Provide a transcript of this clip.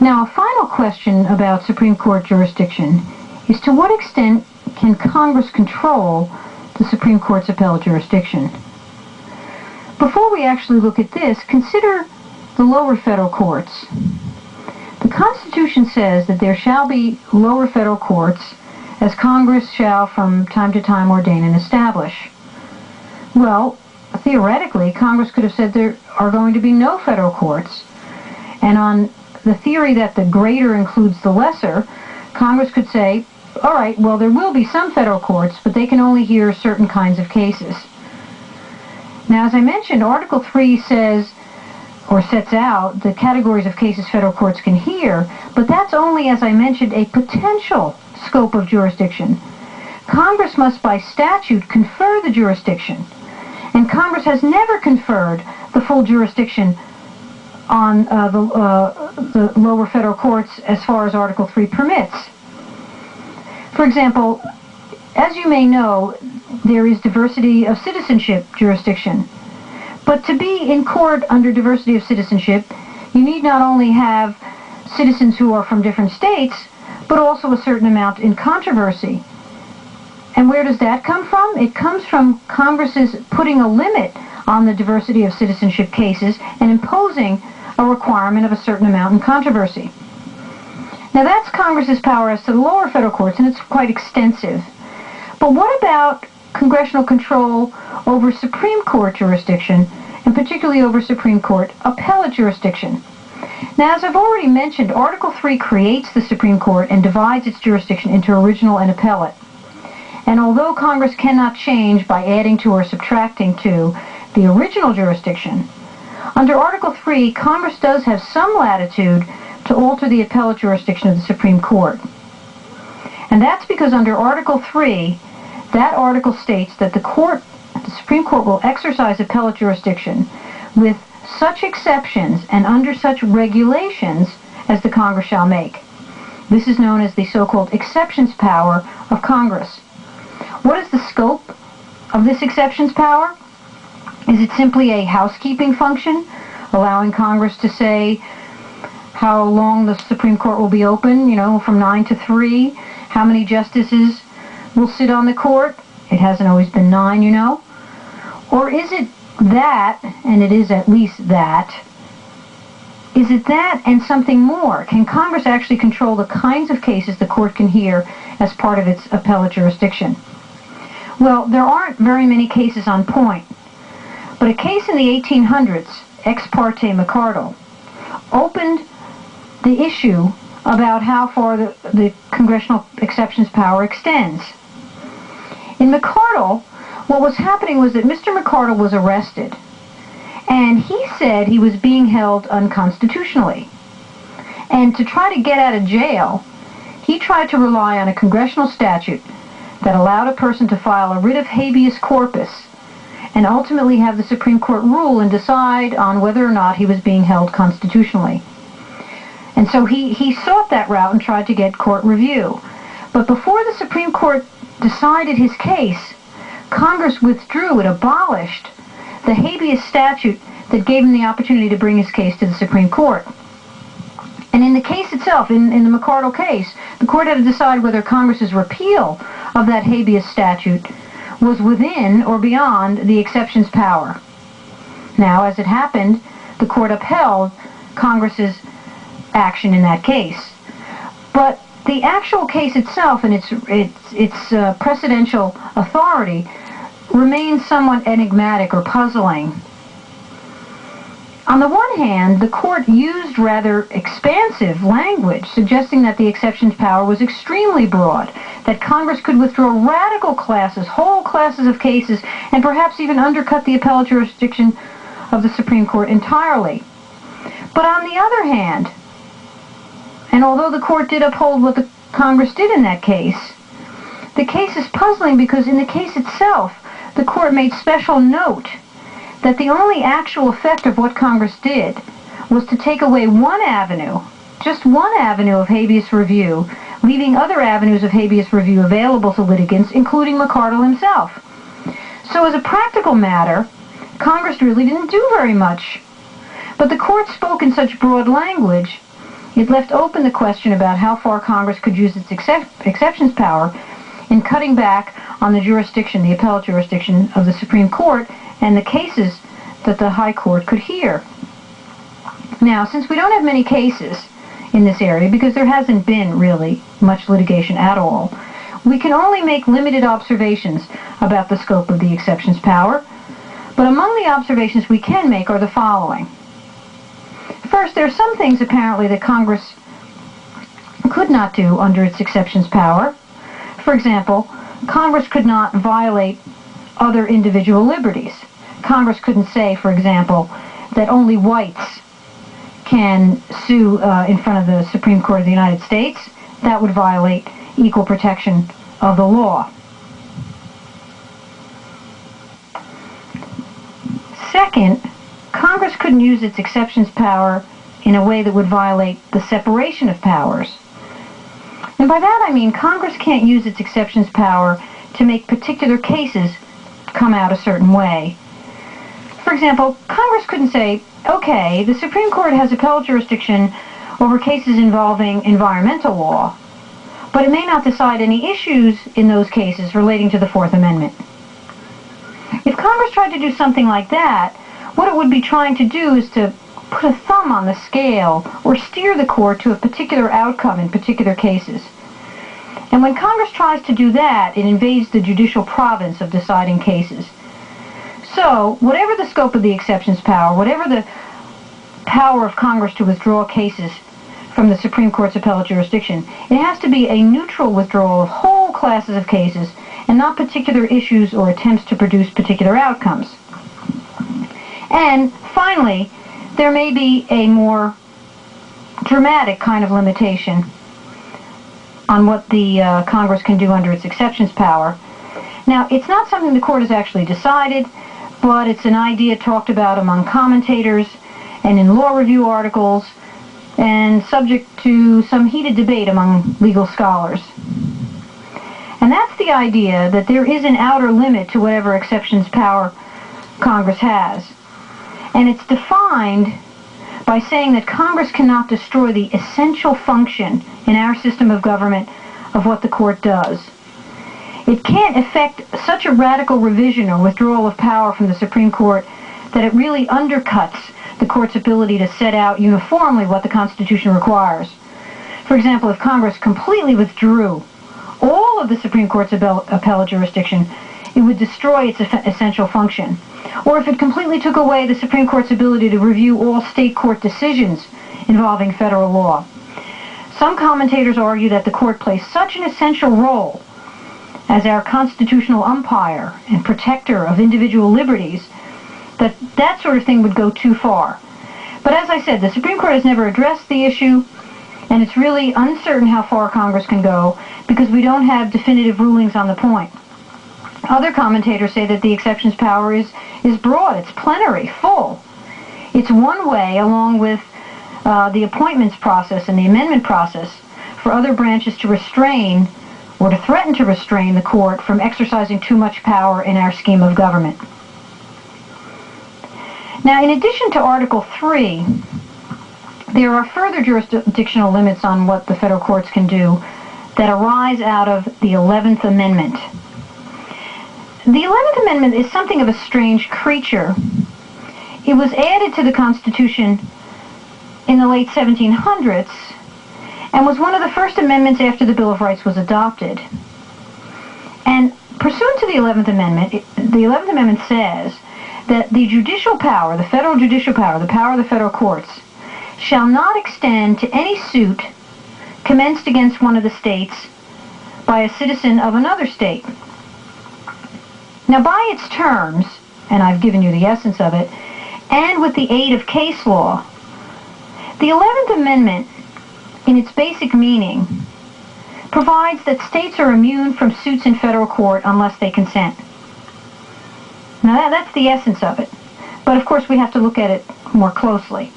Now, a final question about Supreme Court jurisdiction is to what extent can Congress control the Supreme Court's appellate jurisdiction? Before we actually look at this, consider the lower federal courts. The Constitution says that there shall be lower federal courts as Congress shall from time to time ordain and establish. Well, theoretically, Congress could have said there are going to be no federal courts, and on the theory that the greater includes the lesser, Congress could say, all right, well, there will be some federal courts, but they can only hear certain kinds of cases. Now, as I mentioned, Article 3 says, or sets out, the categories of cases federal courts can hear, but that's only, as I mentioned, a potential scope of jurisdiction. Congress must, by statute, confer the jurisdiction, and Congress has never conferred the full jurisdiction on the lower federal courts as far as Article 3 permits. For example, as you may know, there is diversity of citizenship jurisdiction. But to be in court under diversity of citizenship, you need not only have citizens who are from different states, but also a certain amount in controversy. And where does that come from? It comes from Congress's putting a limit on the diversity of citizenship cases and imposing a requirement of a certain amount in controversy. Now that's Congress's power as to the lower federal courts, and it's quite extensive. But what about congressional control over Supreme Court jurisdiction, and particularly over Supreme Court appellate jurisdiction? Now, as I've already mentioned, Article 3 creates the Supreme Court and divides its jurisdiction into original and appellate. And although Congress cannot change by adding to or subtracting to the original jurisdiction, under Article 3, Congress does have some latitude to alter the appellate jurisdiction of the Supreme Court. And that's because under Article 3, that article states that the Supreme Court will exercise appellate jurisdiction with such exceptions and under such regulations as the Congress shall make. This is known as the so-called exceptions power of Congress. What is the scope of this exceptions power? Is it simply a housekeeping function, allowing Congress to say how long the Supreme Court will be open, from 9 to 3, how many justices will sit on the court? It hasn't always been 9, Or is it that, and it is at least that, is it that and something more? Can Congress actually control the kinds of cases the court can hear as part of its appellate jurisdiction? Well, there aren't very many cases on point, but a case in the 1800s, Ex parte McArdle, opened the issue about how far the congressional exceptions power extends. In McArdle, what was happening was that Mr. McArdle was arrested, and he said he was being held unconstitutionally. And to try to get out of jail, he tried to rely on a congressional statute that allowed a person to file a writ of habeas corpus and ultimately have the Supreme Court rule and decide on whether or not he was being held constitutionally. And so he sought that route and tried to get court review. But before the Supreme Court decided his case, Congress withdrew, it abolished the habeas statute that gave him the opportunity to bring his case to the Supreme Court. And in the case itself, in the McArdle case, the court had to decide whether Congress's repeal of that habeas statute was within or beyond the exceptions power. Now, as it happened, the court upheld Congress's action in that case. But the actual case itself and its precedential authority remains somewhat enigmatic or puzzling. On the one hand, the court used rather expansive language, suggesting that the exceptions power was extremely broad, that Congress could withdraw radical classes, whole classes of cases, and perhaps even undercut the appellate jurisdiction of the Supreme Court entirely. But on the other hand, and although the court did uphold what the Congress did in that case, the case is puzzling because in the case itself, the court made special note that the only actual effect of what Congress did was to take away one avenue, just one avenue of habeas review, leaving other avenues of habeas review available to litigants, including McArdle himself. So as a practical matter, Congress really didn't do very much. But the court spoke in such broad language It left open the question about how far Congress could use its exceptions power in cutting back on the jurisdiction, the appellate jurisdiction of the Supreme Court and the cases that the High Court could hear. Now, since we don't have many cases in this area, because there hasn't been really much litigation at all, we can only make limited observations about the scope of the exceptions power. But among the observations we can make are the following. First, there are some things apparently that Congress could not do under its exceptions power. For example, Congress could not violate other individual liberties. Congress couldn't say, for example, that only whites can sue in front of the Supreme Court of the United States. That would violate equal protection of the law. Second, Congress couldn't use its exceptions power in a way that would violate the separation of powers. And by that I mean Congress can't use its exceptions power to make particular cases come out a certain way. For example, Congress couldn't say, okay, the Supreme Court has appellate jurisdiction over cases involving environmental law, but it may not decide any issues in those cases relating to the Fourth Amendment. If Congress tried to do something like that, what it would be trying to do is to put a thumb on the scale or steer the court to a particular outcome in particular cases. And when Congress tries to do that, it invades the judicial province of deciding cases. So, whatever the scope of the exceptions power, whatever the power of Congress to withdraw cases from the Supreme Court's appellate jurisdiction, it has to be a neutral withdrawal of whole classes of cases and not particular issues or attempts to produce particular outcomes. And finally, there may be a more dramatic kind of limitation on what the Congress can do under its exceptions power. Now, it's not something the court has actually decided, but it's an idea talked about among commentators and in law review articles and subject to some heated debate among legal scholars. And that's the idea that there is an outer limit to whatever exceptions power Congress has. And it's defined by saying that Congress cannot destroy the essential function in our system of government of what the court does. It can't effect such a radical revision or withdrawal of power from the Supreme Court that it really undercuts the court's ability to set out uniformly what the Constitution requires. For example, if Congress completely withdrew all of the Supreme Court's appellate jurisdiction, it would destroy its essential function. Or if it completely took away the Supreme Court's ability to review all state court decisions involving federal law. Some commentators argue that the court plays such an essential role as our constitutional umpire and protector of individual liberties that that sort of thing would go too far. But as I said, the Supreme Court has never addressed the issue, and it's really uncertain how far Congress can go because we don't have definitive rulings on the point. Other commentators say that the exceptions power is broad, it's plenary, full. It's one way, along with the appointments process and the amendment process, for other branches to restrain or to threaten to restrain the court from exercising too much power in our scheme of government. Now, in addition to Article 3, there are further jurisdictional limits on what the federal courts can do that arise out of the 11th Amendment. The 11th Amendment is something of a strange creature. It was added to the Constitution in the late 1700s and was one of the first amendments after the Bill of Rights was adopted. And pursuant to the 11th Amendment says that the judicial power, the federal judicial power, the power of the federal courts, shall not extend to any suit commenced against one of the states by a citizen of another state. Now, by its terms, and I've given you the essence of it, and with the aid of case law, the 11th Amendment, in its basic meaning, provides that states are immune from suits in federal court unless they consent. Now, that's the essence of it. But, of course, we have to look at it more closely.